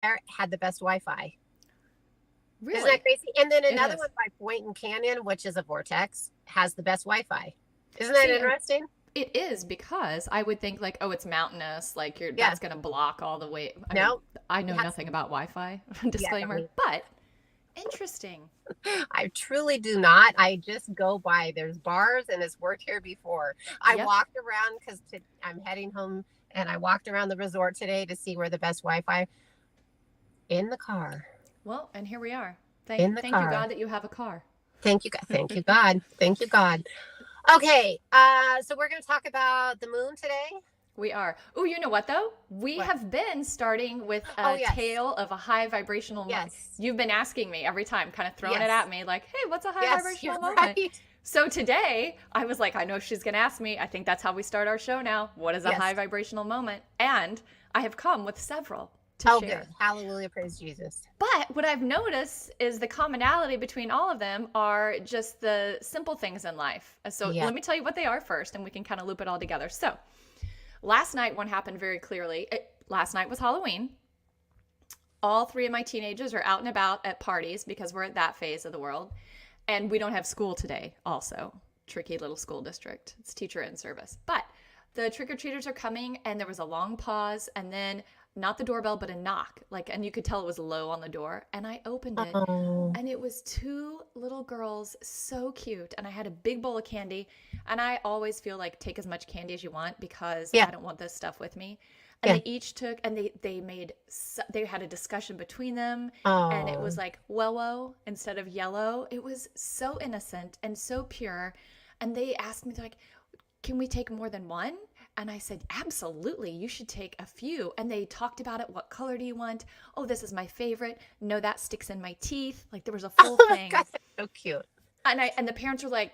had the best Wi-Fi. Isn't that Really? crazy? And then It another is. one by Point and Canyon, which is a vortex, has the best Wi-Fi. Isn't that See, and interesting? it is because I would think like, oh, it's mountainous, like you're Yeah. that's gonna block all the way. I mean, No, I it know has. nothing about Wi-Fi, Yeah, don't disclaimer, need. but interesting. I truly do not. I just go by. There's bars, and it's worked here before. I Yep. walked around because I'm heading home, and I walked around the resort today to see where the best Wi-Fi in the car. Well, and here we are. In the Thank you car. God that you have a car. Thank you, God. Thank you, God. Thank you, God. Okay, so we're going to talk about the moon today. We are. Oh, you know what though? We What? have been starting with Oh, a yes, tale of a high vibrational moment. yes, You've been asking me every time, kind of throwing it yes, at me like, hey, what's a high yes. You're vibrational moment? right. So today, I was like, I know she's going to ask me. I think that's how we start our show now. What is a high Yes. vibrational moment? And I have come with several to Oh, good. share. Hallelujah. Praise Jesus. But what I've noticed is the commonality between all of them are just the simple things in life. So Yeah. let me tell you what they are first, and we can kind of loop it all together. So last night, one happened very clearly. Last night was Halloween. All three of my teenagers are out and about at parties because we're at that phase of the world. And we don't have school today, also. Tricky little school district. It's teacher in service. But the trick or treaters are coming, and there was a long pause, and then not the doorbell, but a knock. And you could tell it was low on the door. And I opened it, Oh, and it was two little girls, so cute. And I had a big bowl of candy. And I always feel like take as much candy as you want because yeah. I don't want this stuff with me. And Yeah. they each took, and they had a discussion between them, and it was Oh, like "whoa" instead of yellow. It was so innocent and so pure. And they asked me, they're like, can we take more than one? And I said, absolutely, you should take a few. And they talked about it. What color do you want? Oh, this is my favorite. No, that sticks in my teeth. Like there was a full oh my thing. God. That's so cute. And the parents were like,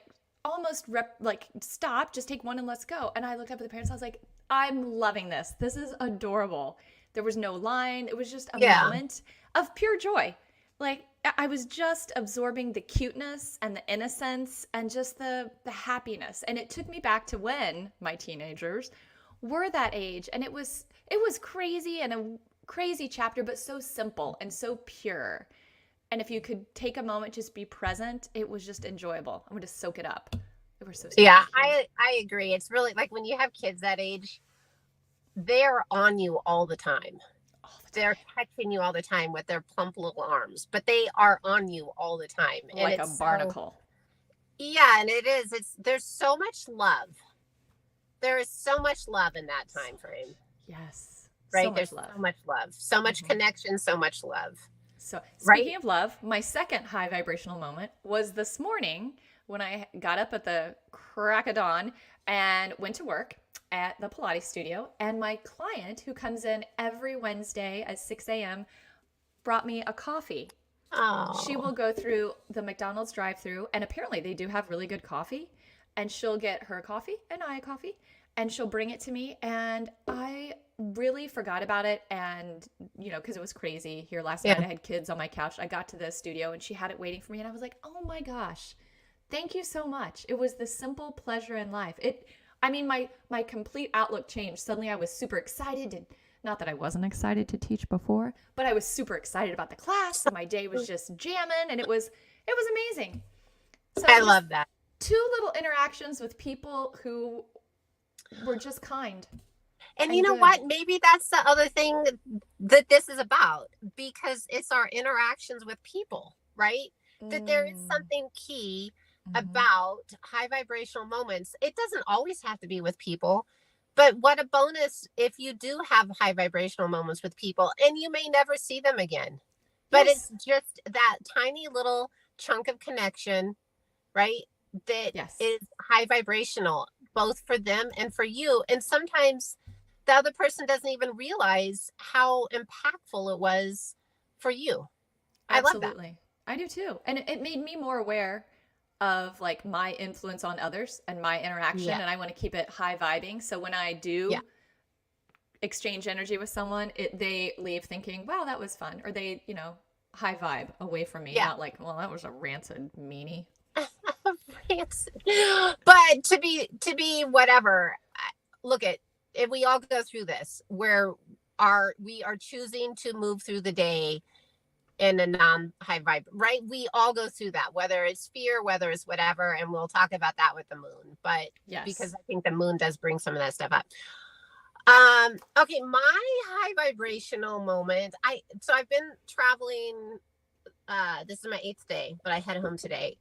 like, stop, just take one and let's go. And I looked up at the parents. I was like, I'm loving this. This is adorable. There was no line. It was just a Yeah. moment of pure joy. Like I was just absorbing the cuteness and the innocence and just the happiness. And it took me back to when my teenagers were that age. And it was crazy and a crazy chapter, but so simple and so pure. And if you could take a moment, just be present, it was just enjoyable. I'm going to soak it up. They were so Yeah. cute. I agree. It's really like when you have kids that age, they're on you all the time. All the They're time. touching you all the time with their plump little arms, but they are on you all the time. And Like a it's so, barnacle. yeah, and it is. There's so much love. There is so much love in that time frame, Yes. So right? much There's love. so much love, so much Hmm. connection, so much love, So, right? speaking of love, my second high vibrational moment was this morning when I got up at the crack of dawn and went to work at the Pilates studio. And my client, who comes in every Wednesday at 6 a.m., brought me a coffee. She Oh, will go through the McDonald's drive-through, and apparently they do have really good coffee. And she'll get her coffee and I a coffee, and she'll bring it to me. And I really forgot about it, and because it was crazy here last night. yeah. I had kids on my couch. I got to the studio, and she had it waiting for me, and I was like, "Oh my gosh, thank you so much." It was the simple pleasure in life. I mean, my complete outlook changed. Suddenly, I was super excited to. Not that I wasn't excited to teach before, but I was super excited about the class, and my day was just jamming, and it was amazing. So I just love that. two little interactions with people who were just kind And you and know good. what? Maybe that's the other thing that this is about because it's our interactions with people, right? That there is Mm, something key hmm. about high vibrational moments. It doesn't always have to be with people, but what a bonus if you do have high vibrational moments with people and you may never see them again. But it's Yes, just that tiny little chunk of connection, right? That yes, is high vibrational, both for them and for you. And sometimes the other person doesn't even realize how impactful it was for you. I love that. absolutely. I do too. And it made me more aware of like my influence on others and my interaction. Yeah. And I want to keep it high vibing. So when I Yeah. do exchange energy with someone, they leave thinking, wow, that was fun. Or they, high vibe away from me, Yeah. not like, well, that was a rancid meanie. But to be whatever, look at if we all go through this where we are choosing to move through the day in a non-high vibe, right? We all go through that, whether it's fear, whether it's whatever, and we'll talk about that with the moon. But because Yes. I think the moon does bring some of that stuff up. Okay, my high vibrational moment. I've been traveling. This is my 8th day, but I head home today.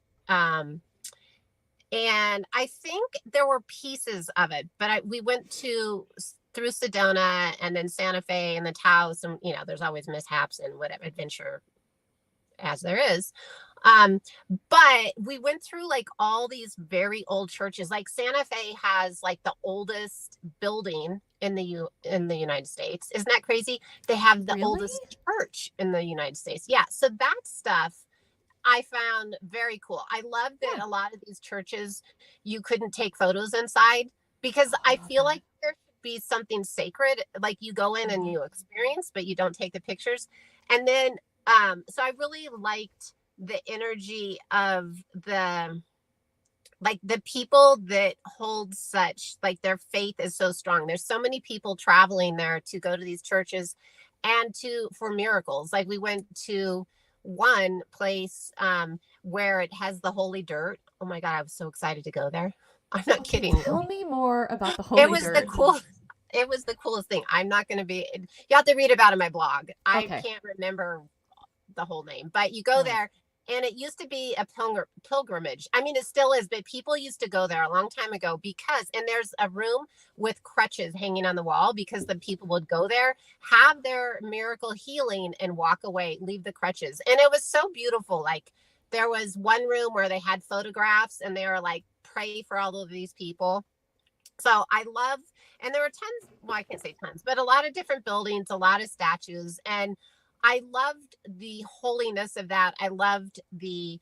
And I think there were pieces of it, but we went through Sedona and then Santa Fe and the Taos, and there's always mishaps and whatever adventure as there is. Um, but we went through like all these very old churches. Like Santa Fe has like the oldest building in the United States. Isn't that crazy? They have the Really? oldest church in the United States. Yeah. So that stuff I found very cool. I love that a lot of these churches you couldn't take photos inside, because Oh, I I love feel that. like there should be something sacred, like you go in and Mhm. you experience, but you don't take the pictures. And then so I really liked the energy of the people that hold such, like, their faith is so strong. There's so many people traveling there to go to these churches and for miracles. Like, we went to one place where it has the holy dirt. Oh my God, I was so excited to go there. I'm not Okay, kidding tell you. me more about the It holy was the dirt. cool it was the coolest thing. I'm not going to be, you have to read about it in my blog. I Okay. can't remember the whole name, but you go All right. there, and it used to be a pilgrimage. I mean, it still is, but people used to go there a long time ago and there's a room with crutches hanging on the wall, because the people would go there, have their miracle healing, and walk away, leave the crutches. And it was so beautiful. Like, there was one room where they had photographs, and they were like, pray for all of these people. So I love, and there were tons, well, I can't say tons, but a lot of different buildings, a lot of statues. And I loved the holiness of that. I loved the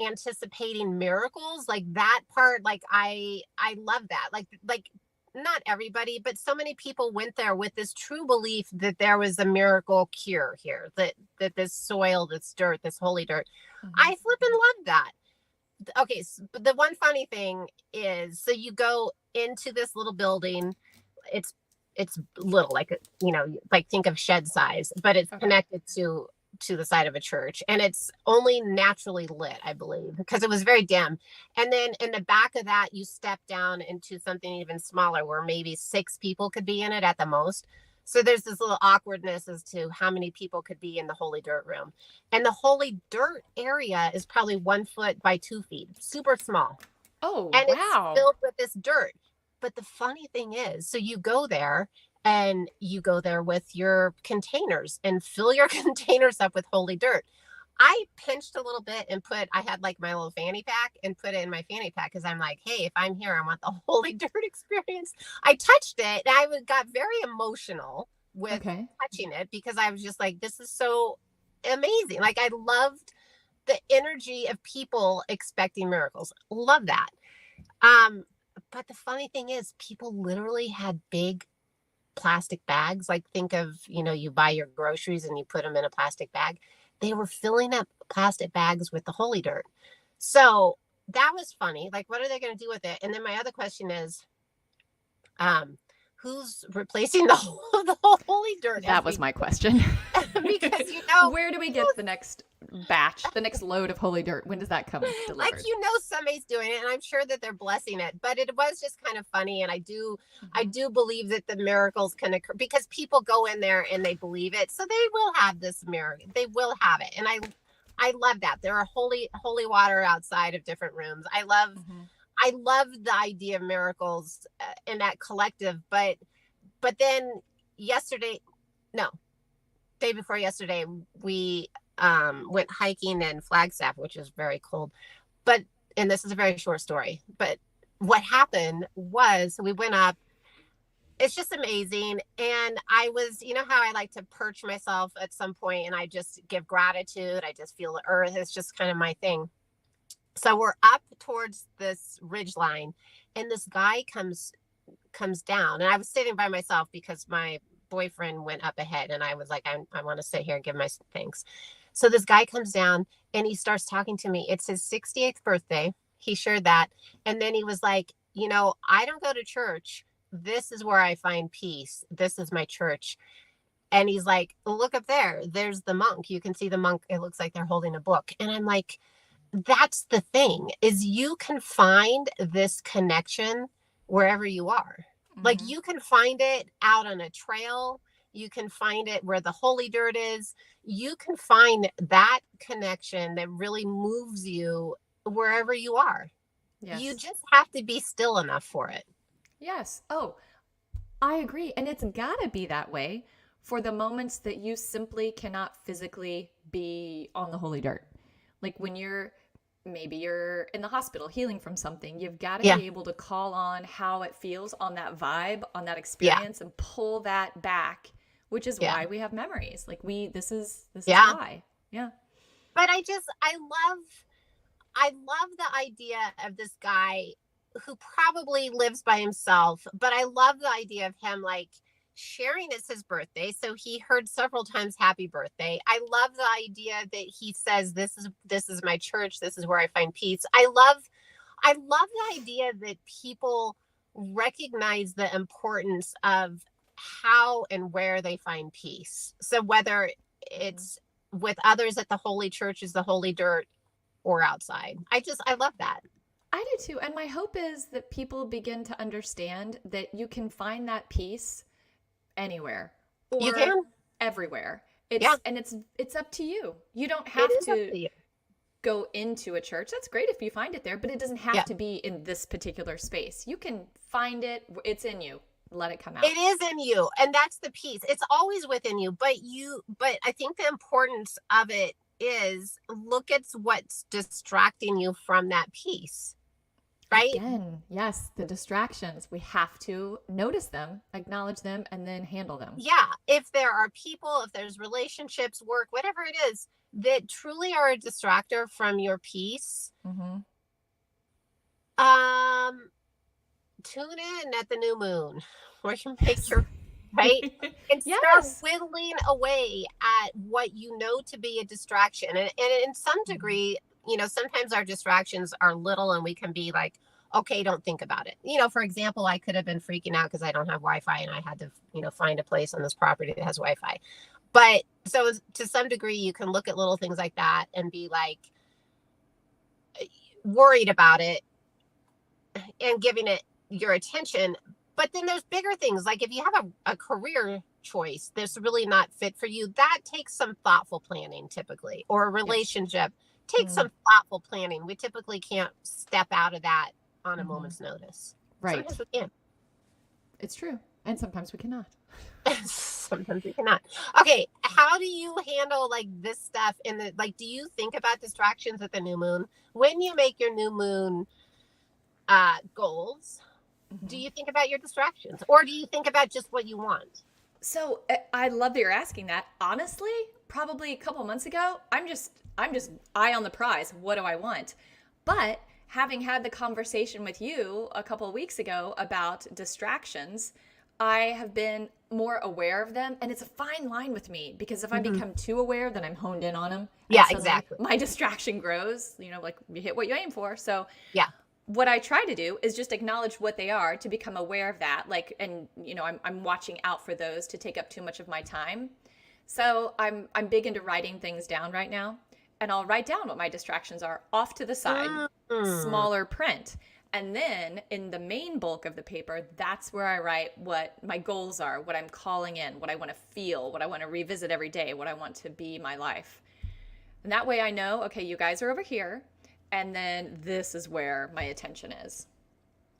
anticipating miracles, like that part. Like, I love that. Like not everybody, but so many people went there with this true belief that there was a miracle cure here, that this soil, this dirt, this holy dirt. Mhm. I flip and love that. Okay, but the one funny thing is, so you go into this little building. It's little, like, like, think of shed size, but it's Okay. connected to the side of a church, and it's only naturally lit, I believe, because it was very dim. And then in the back of that, you step down into something even smaller, where maybe 6 people could be in it at the most. So there's this little awkwardness as to how many people could be in the holy dirt room. And the holy dirt area is probably 1 foot by 2 feet, super small. Oh, And it's wow. filled with this dirt. But the funny thing is, so you go there, and you go there with your containers and fill your containers up with holy dirt. I pinched a little bit and I had like my little fanny pack, and put it in my fanny pack, because I'm like, hey, if I'm here, I want the holy dirt experience. I touched it, and I got very emotional with Okay. touching it, because I was just like, this is so amazing. Like, I loved the energy of people expecting miracles. Love that. Um, but the funny thing is, people literally had big plastic bags. Like, think of, you buy your groceries and you put them in a plastic bag. They were filling up plastic bags with the holy dirt. So that was funny. Like, what are they going to do with it? And then my other question is, um, who's replacing the holy dirt as That was we my question. because Where do we get the next batch, the next load of holy dirt? When does that come like, delivered? somebody's doing it, and I'm sure that they're blessing it. But it was just kind of funny, and I Mhm. do believe that the miracles can occur, because people go in there and they believe it, so they will have this miracle. They will have it. And I love that there are holy water outside of different rooms. Mhm. I love the idea of miracles in that collective. But then yesterday, no, day before yesterday, we went hiking in Flagstaff, which is very cold. But and this is a very short story, but what happened was, we went up. It's just amazing. And I was, how I like to perch myself at some point, and I just give gratitude. I just feel the earth. It's just kind of my thing. So we're up towards this ridge line, and this guy comes down, and I was sitting by myself because my boyfriend went up ahead, and I was like, I want to sit here and give my thanks. So this guy comes down, and he starts talking to me. It's his 68th birthday. He shared that. And then he was like, I don't go to church. This is where I find peace. This is my church. And he's like, look up there. There's the monk. You can see the monk. It looks like they're holding a book. And I'm like, that's the thing, is you can find this connection wherever you are. Like Mm-hmm. you can find it out on a trail. You can find it where the holy dirt is. You can find that connection that really moves you wherever you are. You Yes. just have to be still enough for it. Yes. Oh, I agree. And it's got to be that way for the moments that you simply cannot physically be on the holy dirt. Like when maybe you're in the hospital healing from something, you've got to Yeah. be able to call on how it feels on that vibe, on that Yeah. experience and pull that back, which is Yeah. why we have memories. Like this is Yeah. why. Yeah. But I love the idea of this guy who probably lives by himself, but I love the idea of him like sharing it's his birthday. So he heard several times happy birthday. I love the idea that he says this is my church, this is where I find peace. I love the idea that people recognize the importance of how and where they find peace. So whether Mm-hmm. it's with others at the holy church is the holy dirt or outside. I love that. I do too. And my hope is that people begin to understand that you can find that peace anywhere You or can? everywhere. Yeah, It's up to you. You don't it have is up to to you. go into a church. That's great if you find it there, but it doesn't have Yeah. to be in this particular space. You can find it. It's in you. Let it come out. It is in you, and that's the piece. It's always within you, but I think the importance of it is look at what's distracting you from that piece, right? Again, yes, the distractions. We have to notice them, acknowledge them, and then handle them. Yeah, if there are people, if there's relationships, work, whatever it is that truly are a distractor from your peace, Mm-hmm. um tune in at the new moon where you make Yes. your right and start Yes. whittling away at what you know to be a distraction. And in some Mm-hmm. degree, sometimes our distractions are little and we can be like, okay, don't think about it. For example, I could have been freaking out because I don't have Wi-Fi and I had to, find a place on this property that has Wi-Fi. But so to some degree, you can look at little things like that and be like worried about it and giving it your attention. But then there's bigger things. Like if you have a career choice that's really not fit for you, that takes some thoughtful planning typically, or a Yes. relationship takes Mm. some thoughtful planning. We typically can't step out of that on a Mm-hmm. moment's notice. Right. Sometimes we can. It's true. And sometimes we cannot. Sometimes we cannot. Okay, how do you handle like this stuff in the like? Do you think about distractions at the new moon when you make your new moon goals? Do Mm-hmm. you think about your distractions, or do you think about just what you want? So I love that you're asking that. Honestly, probably a couple months ago, I'm just eye on the prize. What do I want? But having had the conversation with you a couple of weeks ago about distractions, I have been more aware of them, and it's a fine line with me because if I Mm-hmm. become too aware, then I'm honed in on them, and Yeah, suddenly exactly. my distraction grows. Like you hit what you aim for. So Yeah. what I try to do is just acknowledge what they are to become aware of that. Like, and I'm watching out for those to take up too much of my time. So I'm big into writing things down right now, and I'll write down what my distractions are off to the side, Mm-hmm. smaller print. And then in the main bulk of the paper, that's where I write what my goals are, what I'm calling in, what I want to feel, what I want to revisit every day, what I want to be my life. And that way I know, okay, you guys are over here, and then this is where my attention is.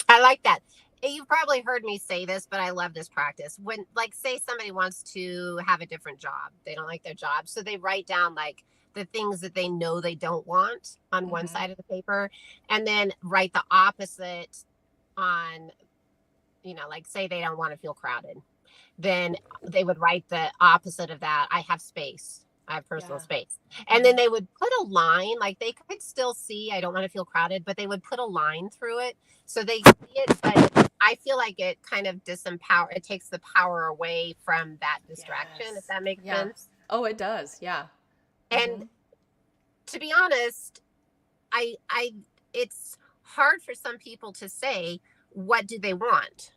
I like that. You've probably heard me say this, but I love this practice. When, like, say somebody wants to have a different job, they don't like their job. So they write down, like, the things that they know they don't want on one Mm-hmm. side of the paper, and then write the opposite on, like, say they don't want to feel crowded. Then they would write the opposite of that. I have space. I have personal Yeah. space. And then Mm-hmm. they would put a line, like they could still see, I don't want to feel crowded, but they would put a line through it so they see it. But I feel like it kind of it takes the power away from that distraction, if Yes. that makes Yeah. sense. Oh, it does. Yeah. Mm-hmm. And to be honest, I it's hard for some people to say, what do they want?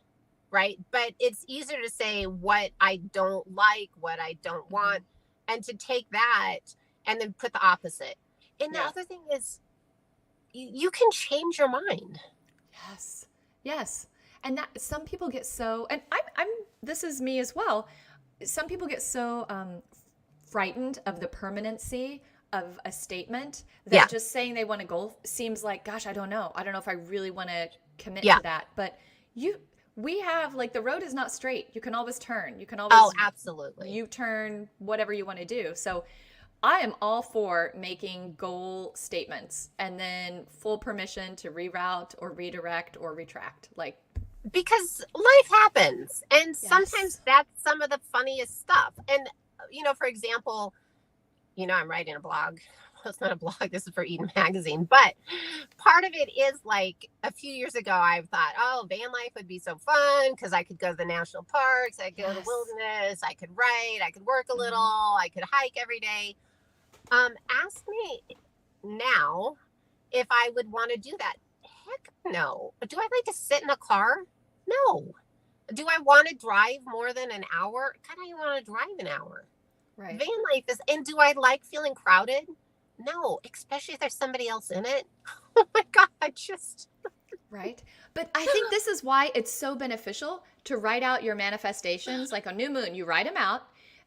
right? But it's easier to say what I don't like, what I don't want, and to take that and then put the opposite. And the Yeah. other thing is, you can change your mind. Yes. Yes. And that some people get so, and I'm this is me as well. Some people get so frightened of the permanency of a statement Yeah. that just saying they want a goal seems like, gosh, I don't know. I don't know if I really want to commit Yeah. to that. But you, we have like the road is not straight. You can always turn. You can Oh, always absolutely. U-turn, whatever you want to do. So I am all for making goal statements and then full permission to reroute or redirect or retract. Like, Because life happens. And yes. sometimes that's some of the funniest stuff. And, for example, I'm writing a blog. Well, it's not a blog. This is for Eden Magazine. But part of it is like a few years ago, I thought, oh, van life would be so fun because I could go to the national parks. I could go to the Yes. wilderness. I could write. I could work a little. Mm-hmm. I could hike every day. Ask me now if I would want to do that. Heck no. Do I like to sit in a car? No. Do I want to drive more than an hour? God, I don't want to drive an hour. Right. Van life is, and do I like feeling crowded? No, especially if there's somebody else in it. Oh my God, Right. But I think this is why it's so beneficial to write out your manifestations. Like on new moon, you write them out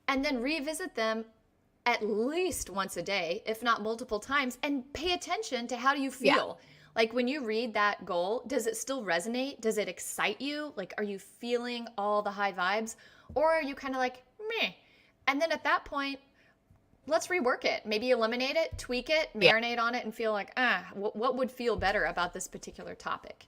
and then revisit them at least once a day, if not multiple times, and pay attention to how do you yeah, feel. Like when you read that goal, does it still resonate? Does it excite you? Like, are you feeling all the high vibes? Or are you kind of like, meh? And then at that point, let's rework it. Maybe eliminate it, tweak it, yeah. marinate on it, and feel like, what would feel better about this particular topic?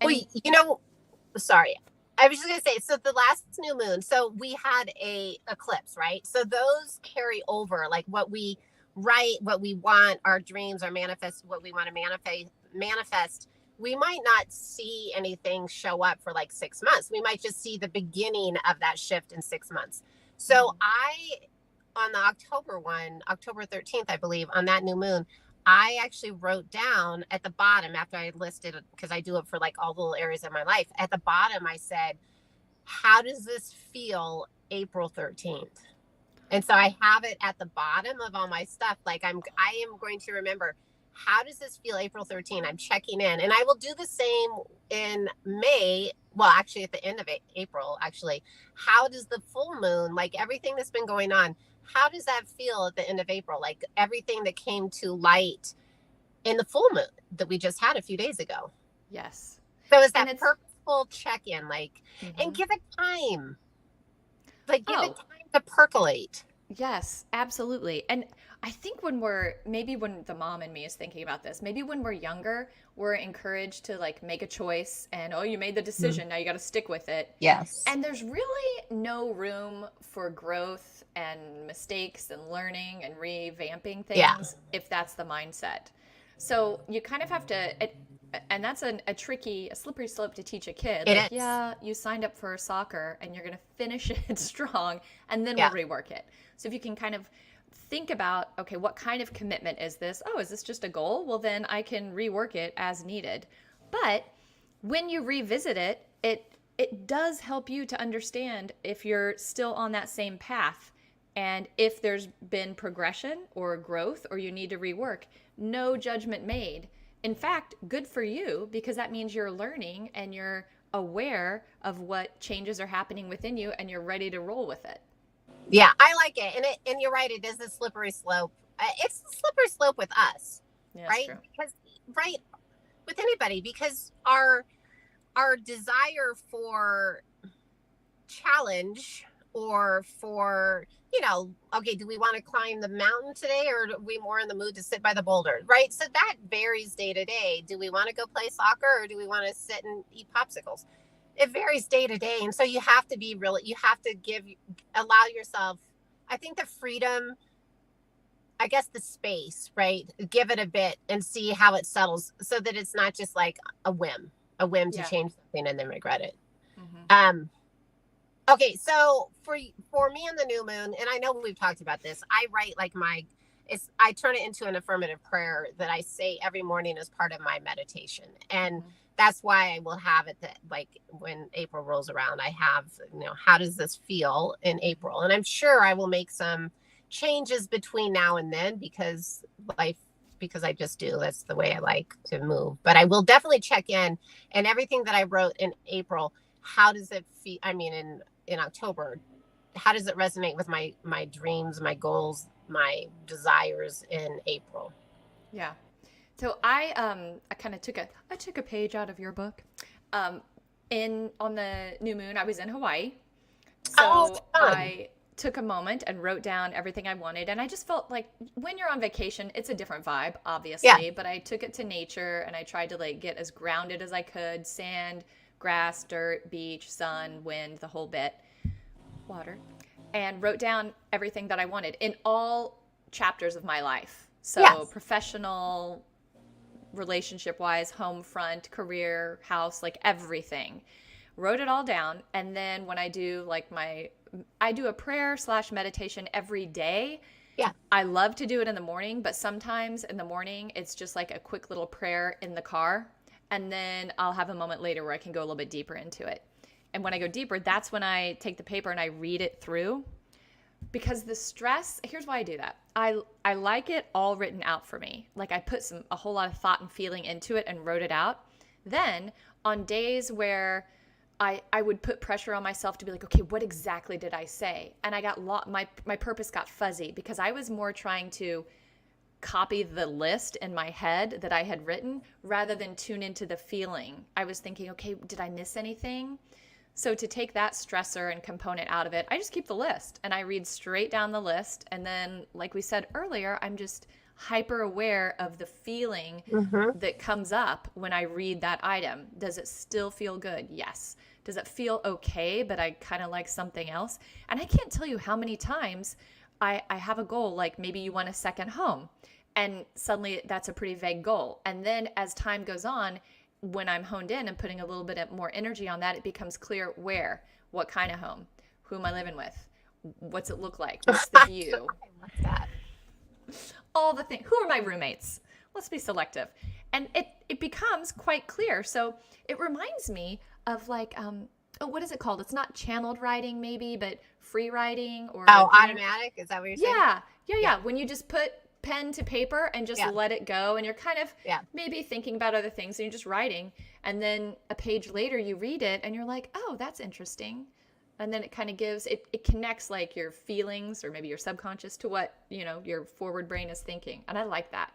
Well, And sorry. I was just gonna say, so the last new moon, so we had a eclipse, right? So those carry over, like what we write, what we want, our dreams, our manifest, what we want to manifest. We might not see anything show up for like 6 months. We might just see the beginning of that shift in 6 months. So on the October 13th, I believe, on that new moon, I actually wrote down at the bottom after I listed, because I do it for like all the little areas of my life. At the bottom, I said, how does this feel April 13th? And so I have it at the bottom of all my stuff. Like I am going to remember, how does this feel April 13th? I'm checking in, and I will do the same in May. Well, actually at the end of April, actually, how does the full moon, like everything that's been going on, how does that feel at the end of April? Like everything that came to light in the full moon that we just had a few days ago. yes. So it's And that it's, purposeful check-in, like, and mhm. give it time. Like give it Oh, time to percolate. yes, absolutely. And I think maybe when the mom in me is thinking about this, maybe when we're younger, we're encouraged to like make a choice and, oh, you made the Mm. decision. Now you got to stick with it. Yes. And there's really no room for growth and mistakes and learning and revamping Yeah. things if that's the mindset. So you kind of have to, and that's a slippery slope to teach a kid. It Like, is. yeah, you signed up for soccer and you're going to finish it strong and then we'll Yeah. rework it. So if you can kind of think about, okay, what kind of commitment is this? Oh, is this just a goal? Well, then I can rework it as needed. But when you revisit it, it does help you to understand if you're still on that same path and if there's been progression or growth or you need to rework. No judgment made. In fact, good for you because that means you're learning and you're aware of what changes are happening within you and you're ready to roll with it. Yeah, I like it. And you're right, it is a slippery slope. It's a slippery slope with us, Yeah, that's right? true. Because right, with anybody, because our desire for challenge, or for, okay, do we want to climb the mountain today, or are we more in the mood to sit by the boulder, right? So that varies day to day. Do we want to go play soccer, or do we want to sit and eat popsicles? It varies day to day. And so you have to be really, you have to allow yourself, I think, the freedom, I guess the space, right? Give it a bit and see how it settles, so that it's not just like a whim to Yeah. change something and then regret it. Mm-hmm. Okay, so for me on the new moon, and I know we've talked about this, I write like I turn it into an affirmative prayer that I say every morning as part of my meditation. And Mm-hmm. that's why I will have it that, like, when April rolls around, I have, how does this feel in April? And I'm sure I will make some changes between now and then life, because I just do. That's the way I like to move. But I will definitely check in, and everything that I wrote in April, how does it feel? I mean, in October, how does it resonate with my dreams, my goals, my desires in April? Yeah. So I kind of took a page out of your book. Um, in on the new moon, I was in Hawaii, Oh, so fun. I took a moment and wrote down everything I wanted, and I just felt like when you're on vacation, it's a different vibe, Yeah. obviously. But I took it to nature, and I tried to like get as grounded as I could: sand, grass, dirt, beach, sun, wind, the whole bit, water, and wrote down everything that I wanted in all chapters of my life. So Yes. professional, relationship wise, home front, career, house, like everything. Wrote it all down. And then when I do a prayer slash meditation every day. Yeah. I love to do it in the morning, but sometimes in the morning, it's just like a quick little prayer in the car. And then I'll have a moment later where I can go a little bit deeper into it. And when I go deeper, that's when I take the paper and I read it through, because the stress, here's why I do that. I like it all written out for me. Like I put a whole lot of thought and feeling into it and wrote it out. Then on days where I would put pressure on myself to be like, okay, what exactly did I say? And I got my purpose got fuzzy because I was more trying to copy the list in my head that I had written rather than tune into the feeling. I was thinking, okay, did I miss anything? So to take that stressor and component out of it, I just keep the list and I read straight down the list. And then, like we said earlier, I'm just hyper aware of the feeling Mm-hmm. that comes up when I read that item. Does it still feel good? Yes. Does it feel okay, but I kind of like something else? And I can't tell you how many times I have a goal, like maybe you want a second home. And suddenly that's a pretty vague goal. And then as time goes on, when I'm honed in and putting a little bit more energy on that, it becomes clear where, what kind of home, who am I living with, what's it look like, what's the I view, love that. all the things, who are my roommates, let's be selective. And it becomes quite clear. So it reminds me of like, oh, what is it called? It's not channeled writing maybe, but free writing or Oh, automatic? Is that what you're saying? yeah, yeah, Yeah. yeah. When you just put pen to paper and just Yeah. let it go, and you're kind of Yeah. maybe thinking about other things and you're just writing, and then a page later you read it and you're like, oh, that's interesting. And then it kind of it connects like your feelings or maybe your subconscious to what, your forward brain is thinking. And I like that.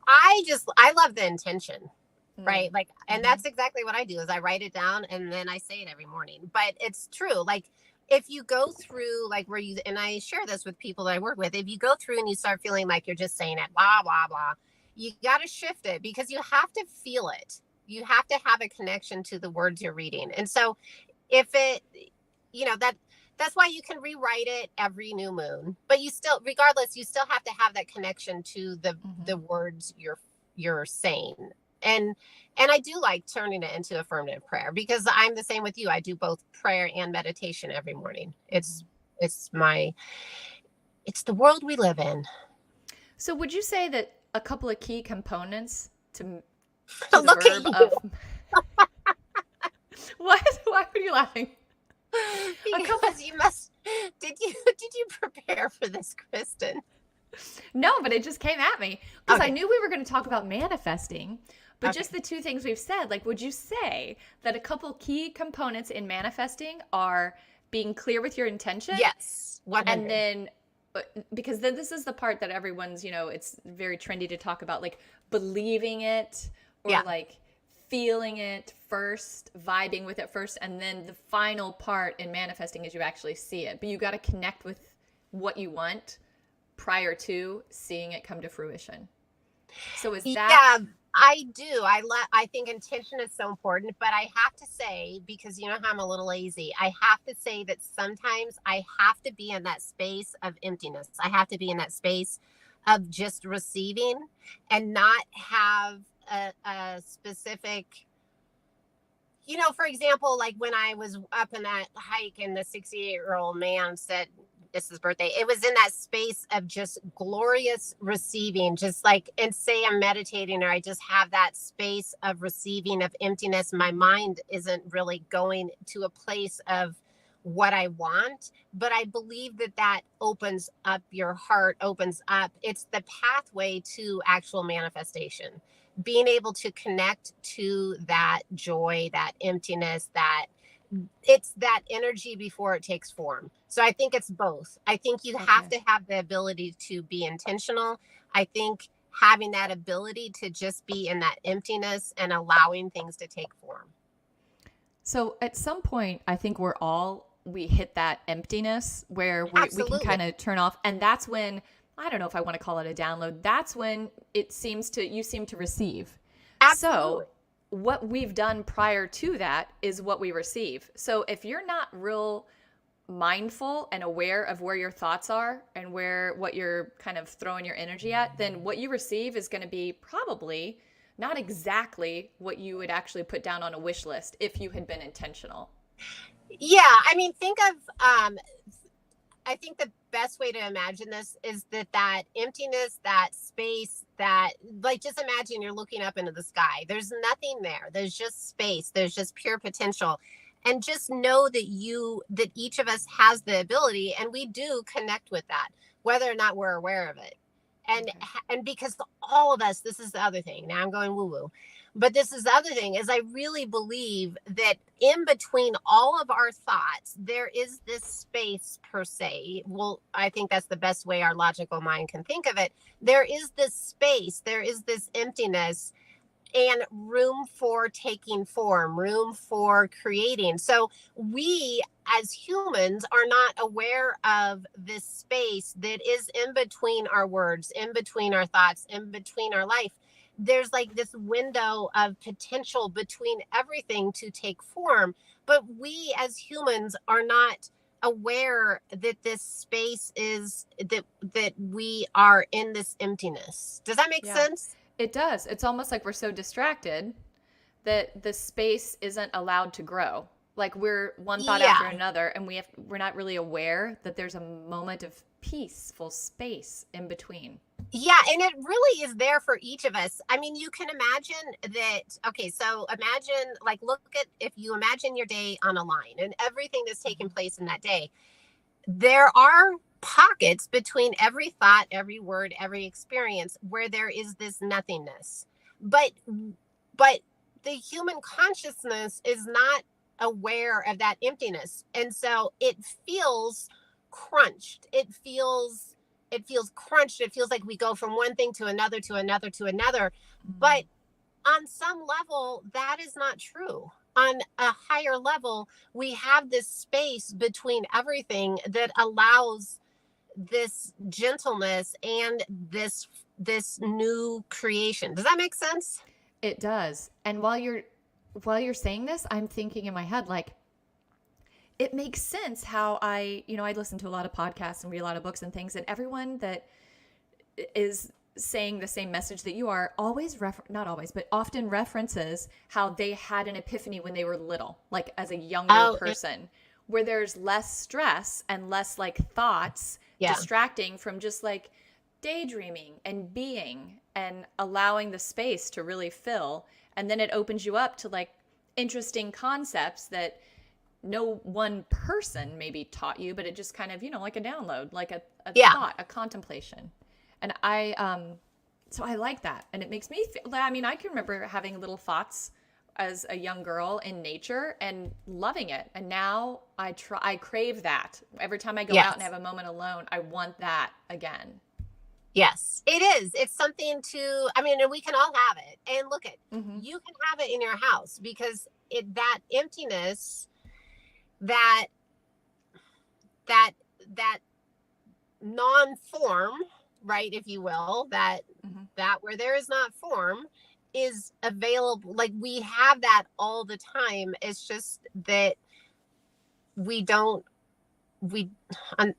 I love the intention, Mm. right? Like, and Mm-hmm. that's exactly what I do is I write it down and then I say it every morning. But it's true. Like, if you go through, like, and I share this with people that I work with, if you go through and you start feeling like you're just saying it, blah, blah, blah, you got to shift it because you have to feel it. You have to have a connection to the words you're reading. And so if it, that's why you can rewrite it every new moon, but you still, regardless, you still have to have that connection to Mm-hmm. the words you're saying. And and I do like turning it into affirmative prayer because I'm the same with you. I do both prayer and meditation every morning. Mm-hmm. It's the world we live in. So would you say that a couple of key components to the Look at verb you. of what? Why are you laughing? A couple. Because you must, did you prepare for this, Kristen? No, but it just came at me because I Okay. knew we were going to talk about manifesting. But Okay. just the two things we've said, like, would you say that a couple key components in manifesting are being clear with your intention? Yes, And 100. then, because then this is the part that everyone's, it's very trendy to talk about, like believing it or Yeah. like feeling it first, vibing with it first. And then the final part in manifesting is you actually see it. But you got to connect with what you want prior to seeing it come to fruition. So is that Yeah, I do. I think intention is so important, but I have to say, because you know how I'm a little lazy, I have to say that sometimes I have to be in that space of emptiness. I have to be in that space of just receiving and not have a specific, for example, like when I was up in that hike and the 68-year-old man said, niece's birthday. It was in that space of just glorious receiving, just like, and say I'm meditating or I just have that space of receiving, of emptiness. My mind isn't really going to a place of what I want, but I believe that that opens up your heart, opens up. It's the pathway to actual manifestation. Being able to connect to that joy, that emptiness, that it's that energy before it takes form. So I think it's both. I think you have Okay. to have the ability to be intentional. I think having that ability to just be in that emptiness and allowing things to take form. So at some point, I think we hit that emptiness where we can Absolutely. kind of turn off. And that's when, I don't know if I want to call it a download. That's when you seem to receive. Absolutely. So what we've done prior to that is what we receive. So if you're not real mindful and aware of where your thoughts are and what you're kind of throwing your energy at, then what you receive is going to be probably not exactly what you would actually put down on a wish list if you had been intentional. Yeah. I mean, think of, I think the best way to imagine this is that emptiness, that space, that, like, just imagine you're looking up into the sky. There's nothing there. There's just space. There's just pure potential. And just know that each of us has the ability, and we do connect with that, whether or not we're aware of it. And Okay. and because all of us, this is the other thing. Now I'm going woo woo. But this is the other thing is I really believe that in between all of our thoughts, there is this space per se. Well, I think that's the best way our logical mind can think of it. There is this space, there is this emptiness and room for taking form, room for creating. So we as humans are not aware of this space that is in between our words, in between our thoughts, in between our life. There's like this window of potential between everything to take form, but we as humans are not aware that this space is that we are in this emptiness. Does that make Yeah, sense? it does. It's almost like we're so distracted that the space isn't allowed to grow. Like we're one thought after Yeah. another, and we're not really aware that there's a moment of peaceful space in between. Yeah, and it really is there for each of us. I mean, you can imagine that. Okay, so imagine, like, look at if you imagine your day on a line and everything that's taking Mhm. place in that day. There are pockets between every thought, every word, every experience where there is this nothingness. But but the human consciousness is not aware of that emptiness. And so it feels crunched. It feels crunched. It feels like we go from one thing to another to another to another. But on some level, that is not true. On a higher level, we have this space between everything that allows this gentleness and this new creation. Does that make sense? It does. And while you're saying this, I'm thinking in my head like it makes sense how I listen to a lot of podcasts and read a lot of books and things, and everyone that is saying the same message that you are always not always but often references how they had an epiphany when they were little, like as a younger Oh, person, where there's less stress and less like thoughts yeah. distracting from just like daydreaming and being and allowing the space to really fill, and then it opens you up to like interesting concepts that no one person maybe taught you, but it just kind of, like a download, like a Yeah. thought, a contemplation. And so I like that. And it makes me feel, I mean, I can remember having little thoughts as a young girl in nature and loving it. And now I crave that. Every time I go out and Yes. have a moment alone, I want that again. Yes, it is. It's something to, I mean, and we can all have it. And look at, Mm-hmm. you can have it in your house because that emptiness, that that that non-form, right, if you will, Mm-hmm. that where there is not form is available. Like we have that all the time. It's just that we don't we um,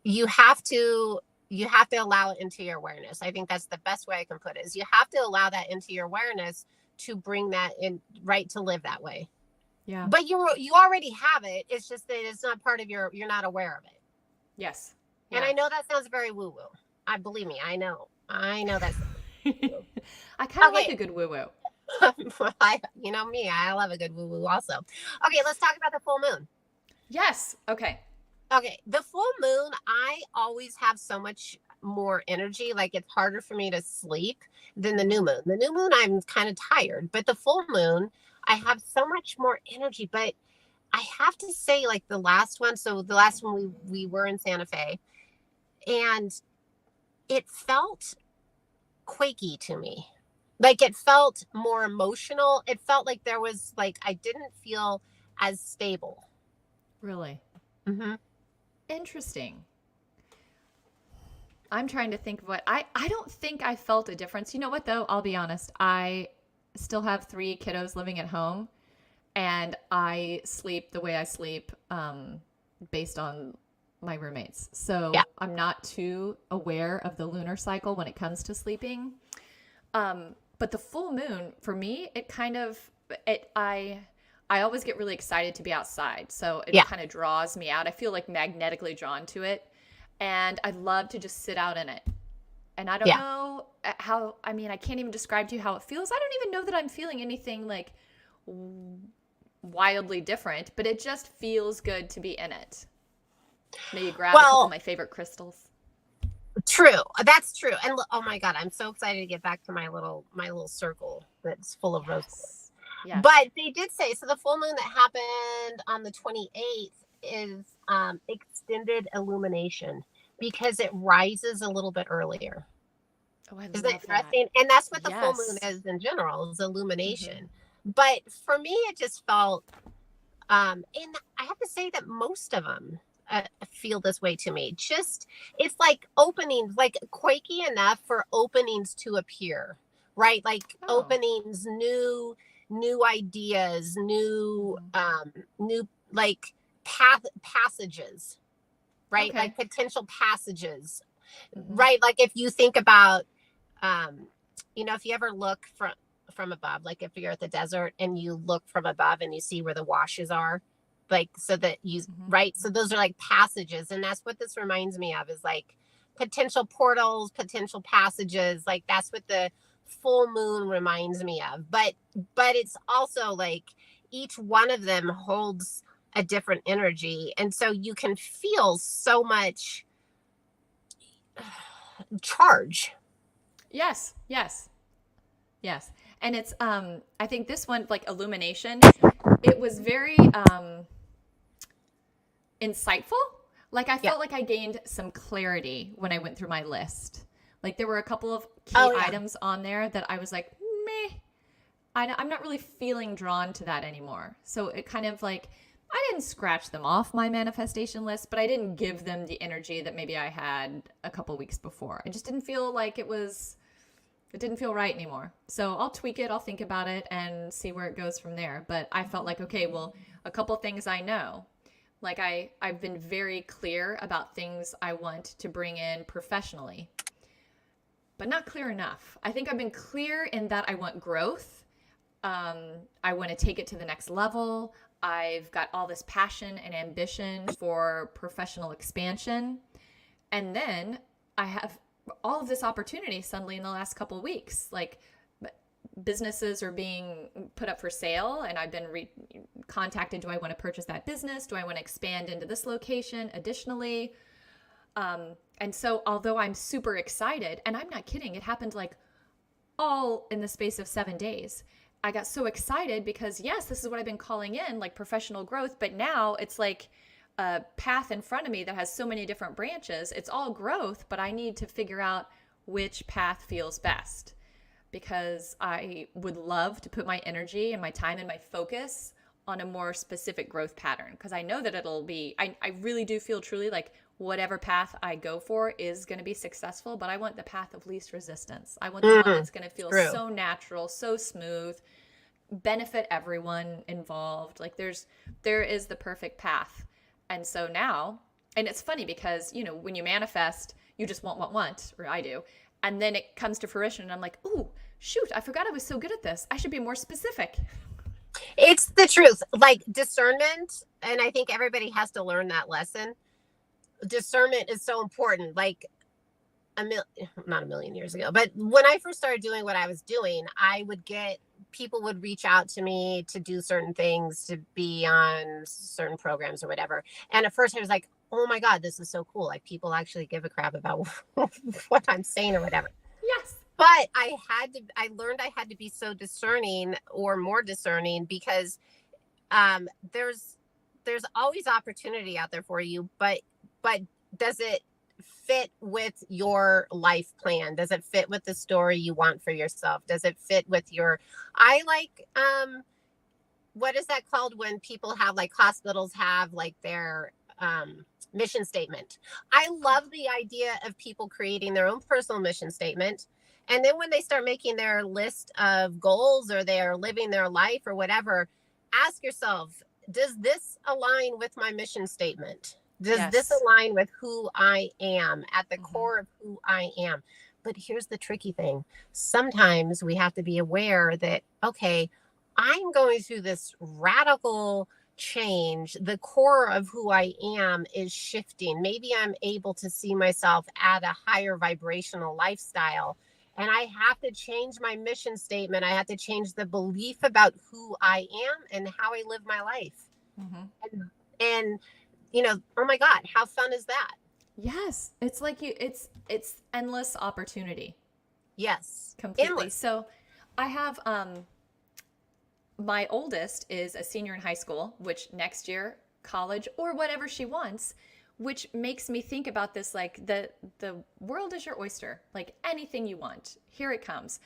you have to allow it into your awareness. I think that's the best way I can put it, is you have to allow that into your awareness to bring that in, right, to live that way. Yeah. But you already have it. It's just that it's not part of you're not aware of it. Yes. And Yeah. I know that sounds very woo-woo. I believe me, I know that's I kind of like okay. a good woo woo. You know me, I love a good woo-woo also. Okay, let's talk about the full moon. Yes. Okay. Okay, the full moon, I always have so much more energy. Like it's harder for me to sleep than the Mm-hmm. new moon. The new moon, I'm kind of tired, but the full moon, I have so much more energy. But I have to say, like the last one, so the last one we were in Santa Fe, and it felt quaky to me. Like it felt more emotional. It felt like there was like I didn't feel as stable. Really Hmm. interesting. I'm trying to think of what I don't think I felt a difference. You know what though? I'll be honest. I still have 3 kiddos living at home, and I sleep the way I sleep, based on my roommates. Yeah. So I'm not too aware of the lunar cycle when it comes to sleeping. But the full moon for me, it kind of it I always get really excited to be outside. So it Yeah. kind of draws me out. I feel like magnetically drawn to it. And I love to just sit out in it. And I don't Yeah. know how, I mean, I can't even describe to you how it feels. I don't even know that I'm feeling anything like wildly different, but it just feels good to be in it. Maybe grab a couple of Well, my favorite crystals. true. That's true. And oh my God, I'm so excited to get back to my little circle that's full of rose quartz. Yes. Yes. But they did say so the full moon that happened on the 28th is extended illumination because it rises a little bit earlier. Oh, I Isn't that love that. interesting? And that's what the full moon Yes. is in general, is Mm-hmm. illumination. But for me, it just felt, and I have to say that most of them feel this way to me. Just it's like openings, like quaky enough for openings to appear, right? Like Oh. openings, new ideas, Mm-hmm. new like passages, right? Okay. Like potential passages, Mm-hmm. right? Like if you think about um if you ever look from above, like if you're at the desert and you look from above and you see where the washes are, like so that you Mm-hmm. right, so those are like passages, and that's what this reminds me of, is like potential portals, potential passages. Like that's what the full moon reminds me of. But it's also like each one of them holds a different energy, and so you can feel so much charge. Yes. Yes. Yes. And it's I think this one, like illumination, it was very insightful. Like I Yeah. felt like I gained some clarity when I went through my list. Like there were a couple of key Oh yeah. items on there that I was like, meh, I'm not really feeling drawn to that anymore. So it kind of like, I didn't scratch them off my manifestation list, but I didn't give them the energy that maybe I had a couple weeks before. I just didn't feel like it didn't feel right anymore. So I'll tweak it, I'll think about it and see where it goes from there. But I felt like, okay, well, a couple things I know. Like I've been very clear about things I want to bring in professionally, but not clear enough. I think I've been clear in that I want growth. I want to take it to the next level. I've got all this passion and ambition for professional expansion. And then I have all of this opportunity suddenly in the last couple of weeks. Like businesses are being put up for sale, and I've been contacted. Do I want to purchase that business? Do I want to expand into this location additionally? And so, although I'm super excited, and I'm not kidding, it happened like all in the space of 7 days. I got so excited because, yes, this is what I've been calling in, like professional growth, but now it's like a path in front of me that has so many different branches. It's all growth, but I need to figure out which path feels best, because I would love to put my energy and my time and my focus on a more specific growth pattern, because I know that it'll be, I really do feel truly like whatever path I go for is going to be successful, but I want the path of least resistance. I want the one Mm, that's going to feel true. so natural, so smooth, benefit everyone involved. Like there is the perfect path. And so now, and it's funny because, when you manifest, you just want, or I do. And then it comes to fruition and I'm like, "Ooh, shoot, I forgot I was so good at this. I should be more specific." It's the truth. Like discernment, and I think everybody has to learn that lesson. discernment is so important. Like not a million years ago, but when I first started doing what I was doing, I would get people would reach out to me to do certain things, to be on certain programs or whatever. And at first I was like, oh my God, this is so cool. Like people actually give a crap about what I'm saying or whatever. Yes. But I learned I had to be so discerning or more discerning because um, there's there's always opportunity out there for you, but does it fit with your life plan? Does it fit with the story you want for yourself? Does it fit with your I like what is that called when people have like hospitals have like their mission statement. I love the idea of people creating their own personal mission statement. And then when they start making their list of goals or they're living their life or whatever, ask yourself, does this align with my mission statement? Does this Yes. align with who I am at the Mm-hmm. core of who I am? But here's the tricky thing. Sometimes we have to be aware that, okay, I'm going through this radical change. The core of who I am is shifting. Maybe I'm able to see myself at a higher vibrational lifestyle. And I have to change my mission statement. I have to change the belief about who I am and how I live my life. Mm-hmm. And oh my God, how fun is that? Yes. It's like it's endless opportunity. Yes. Completely. Endless. So I have my oldest is a senior in high school, which next year college or whatever she wants, which makes me think about this like the world is your oyster. Like anything you want, here it comes.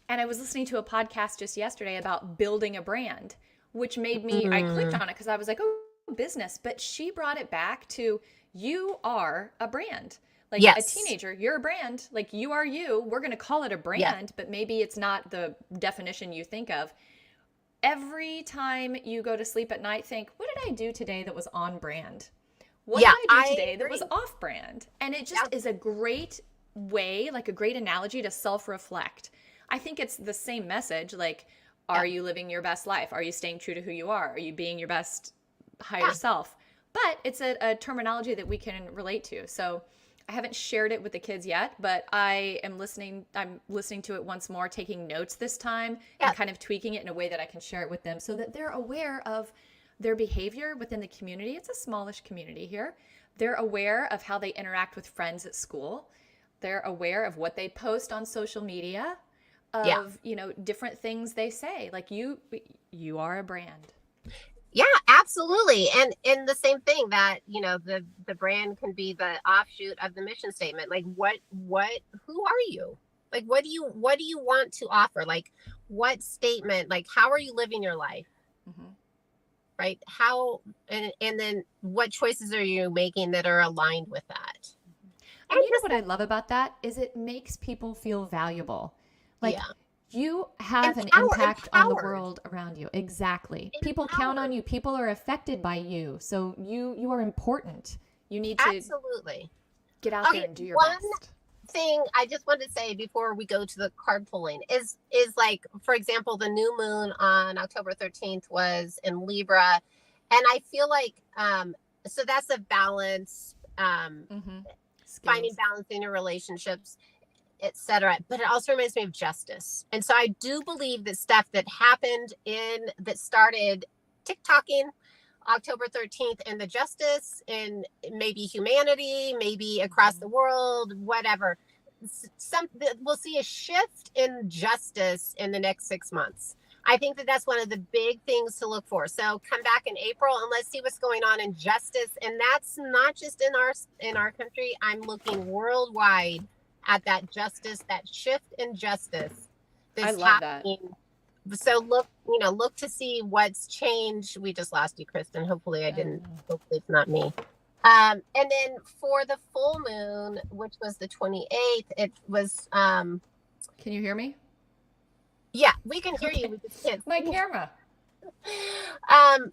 And I was listening to a podcast just yesterday about building a brand, which made me I clicked Mm, on it because I was like, "Oh, business." But she brought it back to you are a brand. Like a yes. teenager, you're a brand. Like you are you. We're going to call it a Yeah. brand, but maybe it's not the definition you think of. Every time you go to sleep at night, think, what did I do today that was on brand? What did Yeah. I do I today that was agree. off brand? And it Yeah. just is a great way, like a great analogy to self reflect. I think it's the same message. Like, Yeah. are you living your best life? Are you staying true to who you are? Are you being your best higher Yeah. self? But it's a terminology that we can relate to. So I haven't shared it with the kids yet, but I'm listening to it once more, taking notes this time and Yeah. kind of tweaking it in a way that I can share it with them so that they're aware of their behavior within the community. It's a smallish community here. They're aware of how they interact with friends at school. They're aware of what they post on social media, Yeah. of, different things they say. Like you are a brand. Yeah, absolutely. And the same thing that, the brand can be the offshoot of the mission statement. Like what who are you? Like what do you want to offer? Like what statement, like how are you living your life? Mm-hmm. Right? How and then what choices are you making that are aligned with that? And And you know just what I love about that is it makes people feel valuable. Like yeah, you have an impact on the empowered, world around you. Exactly. People count on empowered. you. People are affected by you. So you are important. You need to Absolutely. get out there Okay, and do your one best. thing I just wanted to say before we go to the card pulling is like, for example, the new moon on October 13th was in Libra, and I feel like so that's a balance, Mm-hmm. finding Skills. balance in your relationships, etc. But it also reminds me of justice, and so I do believe that stuff that happened that started TikToking October 13th and the justice and maybe humanity, maybe across Mm-hmm. the world, whatever. Some we'll see a shift in justice in the next 6 months. I think that that's one of the big things to look for. So come back in April and let's see what's going on in justice. And that's not just in our country. I'm looking worldwide at that justice, that shift in justice I that's love that. happening. So look to see what's changed. We just lost you, Kristen. Hopefully I Oh didn't. no. Hopefully it's not me. And then for the full moon, which was the 28th, it was Can you hear me? yeah, we can hear you. Okay. We just can't My see. camera.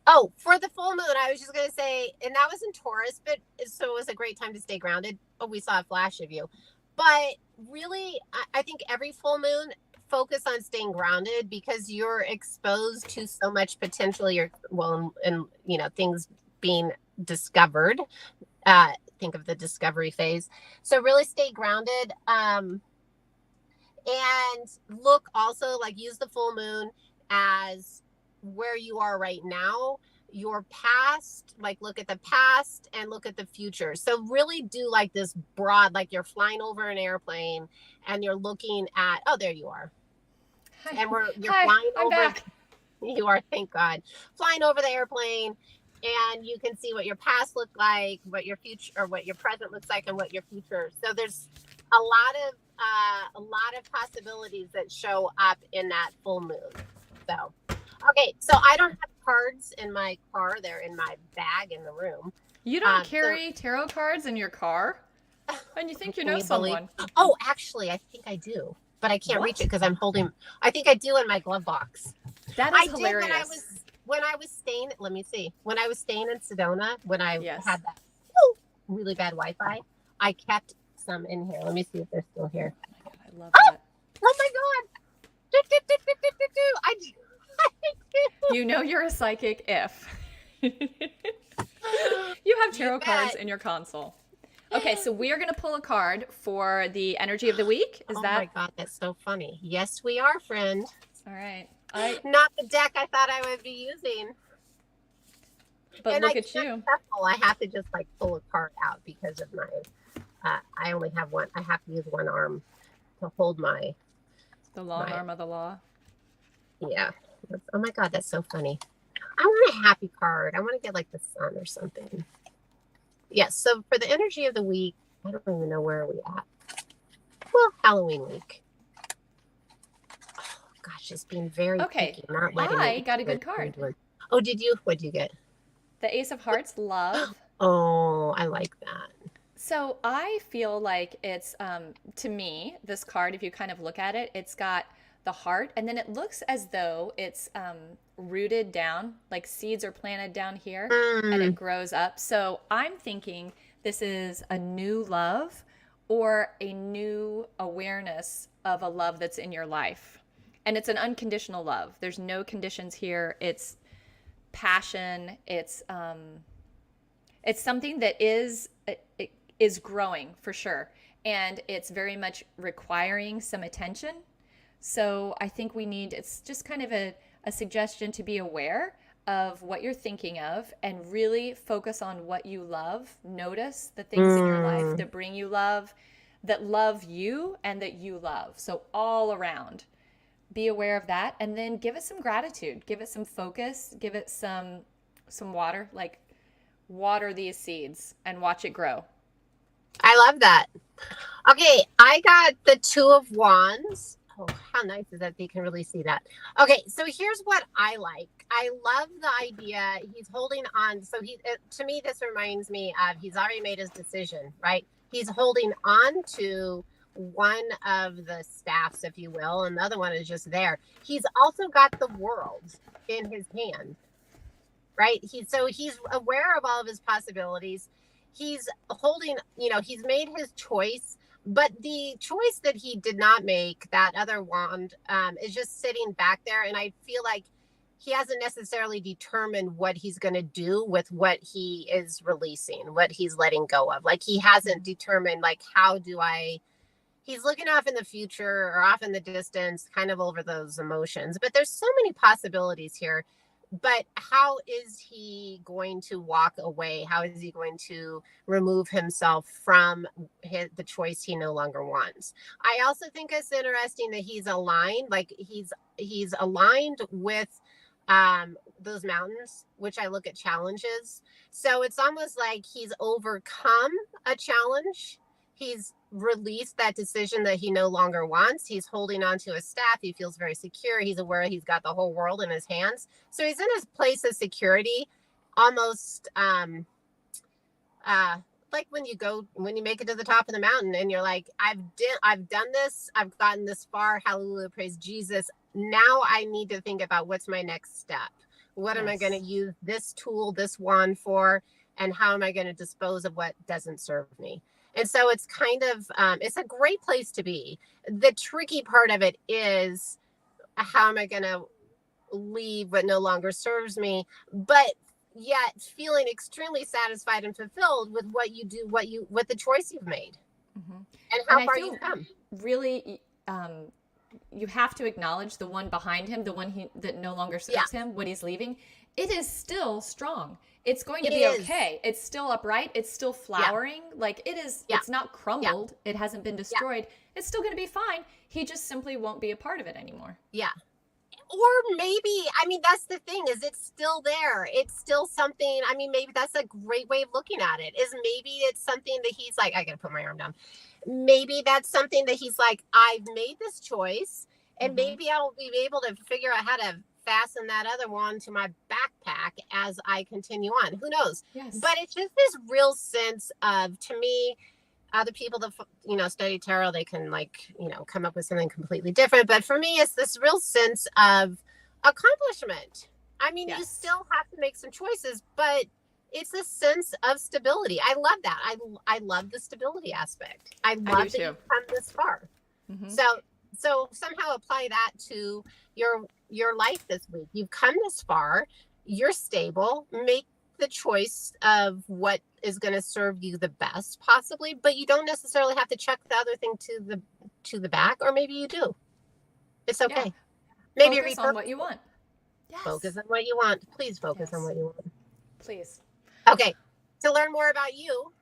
Oh, for the full moon, I was just gonna say, and that was in Taurus, but so it was a great time to stay grounded. Oh, we saw a flash of you. But really, I think every full moon, focus on staying grounded because you're exposed to so much potential. You're well, and things being discovered, think of the discovery phase. So really stay grounded. And look also, like, use the full moon as where you are right now, your past, like look at the past and look at the future. So really do like this broad, like you're flying over an airplane and you're looking at, oh, there you are. Hi. And you're Hi, flying I'm over. back. You are, thank God, flying over the airplane, and you can see what your past looked like, what your future or what your present looks like, and what your future. So there's a lot of possibilities that show up in that full moon. So, okay, so I don't have cards in my car; they're in my bag in the room. You don't carry tarot cards in your car? And you think you know someone? Oh, actually, I think I do, but I can't reach it because I'm holding. I think I do in my glove box. That is hilarious. Did when I was staying. Let me see. When I was staying in Sedona, when I had that really bad Wi-Fi, I kept some in here. Let me see if they're still here. Oh my God, I love that. Oh my God! I do. You know you're a psychic if you have tarot cards in your console. Okay, so we are going to pull a card for the energy of the week. Is that? Oh my God, that's so funny. Yes, we are, friend. All right. Not the deck I thought I would be using. But look at you. I have to just like pull a card out because of my, I only have one. I have to use one arm to hold my. The long arm of the law. Yeah. Oh my God, that's so funny. I want a happy card. I want to get like the sun or something. Yes. So for the energy of the week, I don't even know where are we at. Well, Halloween week. Oh gosh, it's being very picky, not letting I got a good card. Oh, did you? What did you get? The Ace of Hearts, love. Oh, I like that. So I feel like it's, to me, this card, if you kind of look at it, it's got the heart, and then it looks as though it's rooted down, like seeds are planted down here, and it grows up. So I'm thinking this is a new love or a new awareness of a love that's in your life. And it's an unconditional love. There's no conditions here. It's passion. It's something that is growing for sure, and it's very much requiring some attention. So I think it's just kind of a suggestion to be aware of what you're thinking of and really focus on what you love. Notice the things in your life that bring you love, that love you, and that you love. So all around, be aware of that, and then give it some gratitude, give it some focus, give it some water, like water these seeds and watch it grow. I love that. Okay, I got the Two of Wands. Oh, how nice is that? You can really see that. Okay, so here's what I like. I love the idea. He's holding on. So to me, this reminds me of he's already made his decision, right? He's holding on to one of the staffs, if you will, and the other one is just there. He's also got the world in his hand, right? He's aware of all of his possibilities. He's holding, he's made his choice. But the choice that he did not make, that other wand, is just sitting back there. And I feel like he hasn't necessarily determined what he's going to do with what he is releasing, what he's letting go of. Like he hasn't determined, like, he's looking off in the future or off in the distance, kind of over those emotions. But there's so many possibilities here. But how is he going to walk away? How is he going to remove himself from the choice he no longer wants? I also think it's interesting that he's aligned, like he's aligned with those mountains, which I look at challenges. So it's almost like he's overcome a challenge. He's released that decision that he no longer wants. He's holding on to his staff. He feels very secure. He's aware he's got the whole world in his hands. So he's in his place of security, almost like when you make it to the top of the mountain and you're like, I've done this. I've gotten this far. Hallelujah. Praise Jesus. Now I need to think about what's my next step. What am I going to use this tool, this wand for? And how am I going to dispose of what doesn't serve me? And so it's kind of, it's a great place to be. The tricky part of it is, how am I going to leave what no longer serves me? But yet feeling extremely satisfied and fulfilled with what you do, with the choice you've made, and how far you've come. Really, you have to acknowledge the one behind him, the one that no longer serves him, what he's leaving. It is still strong. It's going to be okay. It's still upright. It's still flowering. Like it is, it's not crumbled. It hasn't been destroyed. It's still going to be fine. He just simply won't be a part of it anymore. Yeah. Or maybe, I mean, that's the thing, is it's still there. It's still something. I mean, maybe that's a great way of looking at it, is maybe it's something that he's like, I got to put my arm down. Maybe that's something that he's like, I've made this choice, and maybe I'll be able to figure out how to fasten that other one to my backpack as I continue on. Who knows? Yes. But it's just this real sense of, to me, other people that, you know, study tarot, they can, like, you know, come up with something completely different. But for me, it's this real sense of accomplishment. I mean, you still have to make some choices, but it's a sense of stability. I love that. I love the stability aspect. I love that you've come this far. So somehow apply that to your life this week. You've come this far. You're stable. Make the choice of what is going to serve you the best, possibly, but you don't necessarily have to chuck the other thing to the back, or maybe you do. It's okay. Maybe focus on what you want. Yes. Focus on what you want. Please focus on what you want. Please. Okay. To learn more about you,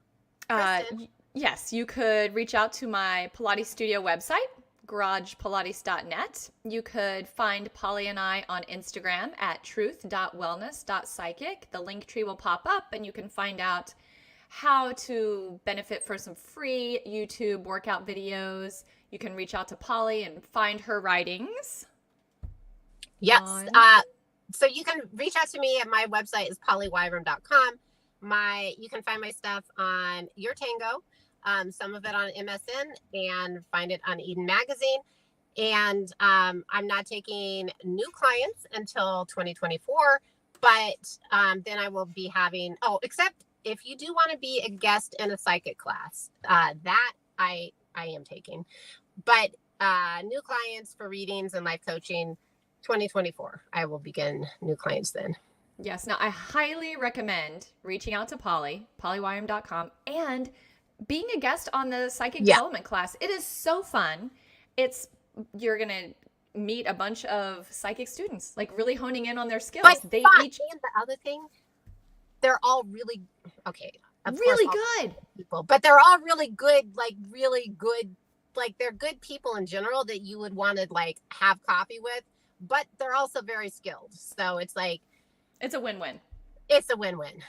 yes, you could reach out to my Pilates studio website, garagepilates.net. You could find Polly and I on Instagram at truth.wellness.psychic. The link tree will pop up and you can find out how to benefit from some free YouTube workout videos. You can reach out to Polly and find her writings. Yes. So you can reach out to me at my website is pollywirum.com. You can find my stuff on Your Tango, some of it on MSN, and find it on Eden Magazine. And I'm not taking new clients until 2024, but then I will be having, except if you do want to be a guest in a psychic class, that I am taking. But new clients for readings and life coaching, 2024, I will begin new clients then. Yes. Now, I highly recommend reaching out to Polly, pollywirum.com, and being a guest on the psychic development class. It is so fun. You're going to meet a bunch of psychic students, like really honing in on their skills. But and the other thing, they're all really, good people, but they're all really good, like they're good people in general that you would want to like have coffee with, but they're also very skilled. So it's like, it's a win-win. It's a win-win.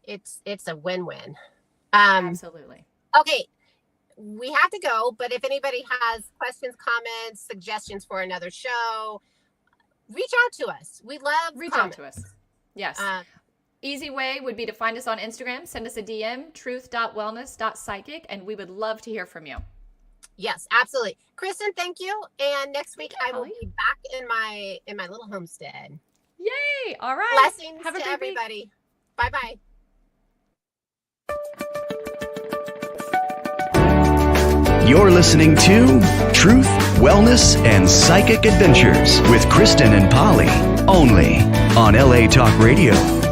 It's a win-win. Absolutely. Okay. We have to go, but if anybody has questions, comments, suggestions for another show, reach out to us. We love reach out to us. Yes. Easy way would be to find us on Instagram, send us a DM, truth.wellness.psychic, and we would love to hear from you. Yes, absolutely. Kristen, thank you. And next week I will be back in my little homestead. Yay! All right. Blessings to everybody. Bye-bye. You're listening to Truth, Wellness, and Psychic Adventures with Kristen and Polly, only on LA Talk Radio.